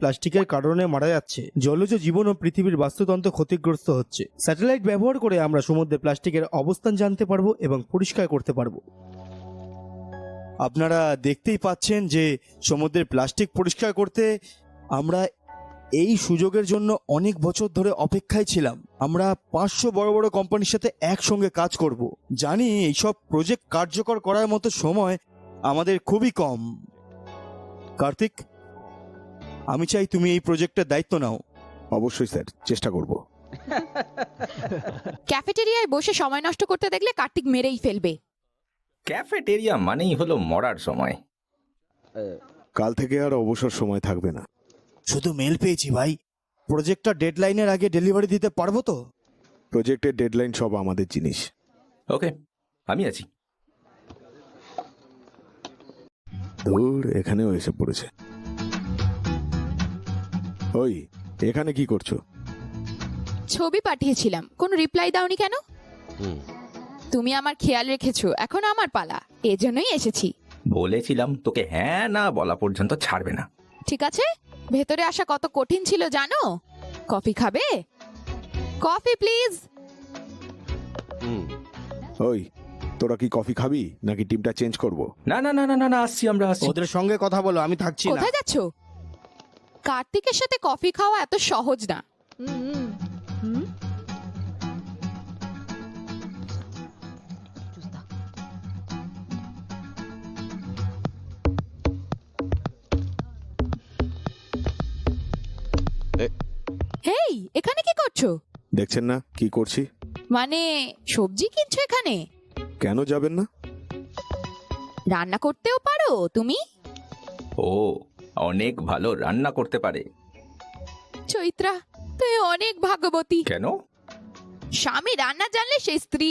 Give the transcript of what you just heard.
প্লাস্টিকের কারণে মারা যাচ্ছে, জলজ জীবন ও পৃথিবীর বাস্তুতন্ত্র ক্ষতিগ্রস্ত হচ্ছে। স্যাটেলাইট ব্যবহার করে আমরা সমুদ্রে প্লাস্টিকের অবস্থান জানতে পারবো এবং পরিষ্কার করতে পারবো। আপনারা দেখতেই পাচ্ছেন যে সমুদ্রের প্লাস্টিক পরিষ্কার করতে আমরা এই সুযোগের জন্য অনেক বছর ধরে অপেক্ষায় ছিলাম। আমরা 500 বড় বড় কোম্পানির সাথে একসঙ্গে কাজ করব। জানি এইসব প্রজেক্ট কার্যকর করার মতো সময় আমাদের খুবই কম। কার্তিক, আমি চাই তুমি এই প্রজেক্টের দায়িত্ব নাও। অবশ্যই স্যার, চেষ্টা করব। ক্যাফেটেরিয়ায় বসে সময় নষ্ট করতে দেখলে কার্তিক মেরেই ফেলবে। ক্যাফেটেরিয়া মানেই হলো মরার সময়। কাল থেকে আর অবসর সময় থাকবে না। শুধু মেল পেয়েছি ভাই, প্রজেক্টটা ডেডলাইনের আগে ডেলিভারি দিতে পারবো তো? প্রজেক্টের ডেডলাইন সব আমাদের জিনিস। ওকে, আমি আছি। ধুর, এখানেও এসে পড়েছে। ওই, এখানে কি করছো? ছবি পাঠিয়েছিলাম, কোনো রিপ্লাই দাওনি কেন? তুমি আমার খেয়াল রেখেছো, এখন আমার পালা, এজন্যই এসেছি। বলেছিলাম তোকে হ্যাঁ না বলা পর্যন্ত ছাড়বে না। ঠিক আছে, ভেতরে আসা কত কঠিন ছিল জানো? কফি খাবে? Coffee please. ওই, তোরা কি কফি খাবি নাকি টিমটা চেঞ্জ করব? না না না না না না, আসছি, আমরা আসছি। ওদের সঙ্গে কথা বলো, আমি থাকছি না। কোথায় যাচ্ছো? কার্তিকের সাথে কফি খাওয়া এত সহজ না। হেই, এখানে কি করছো? দেখছেন না কি করছি? মানে সবজি কিনছো এখানে? কেন যাবেন না? রান্না করতেও পারো তুমি? ও, অনেক ভালো রান্না করতে পারে। চৈত্রা, তুই অনেক ভাগ্যবতী। কেন? স্বামী রান্না জানলে সেই স্ত্রী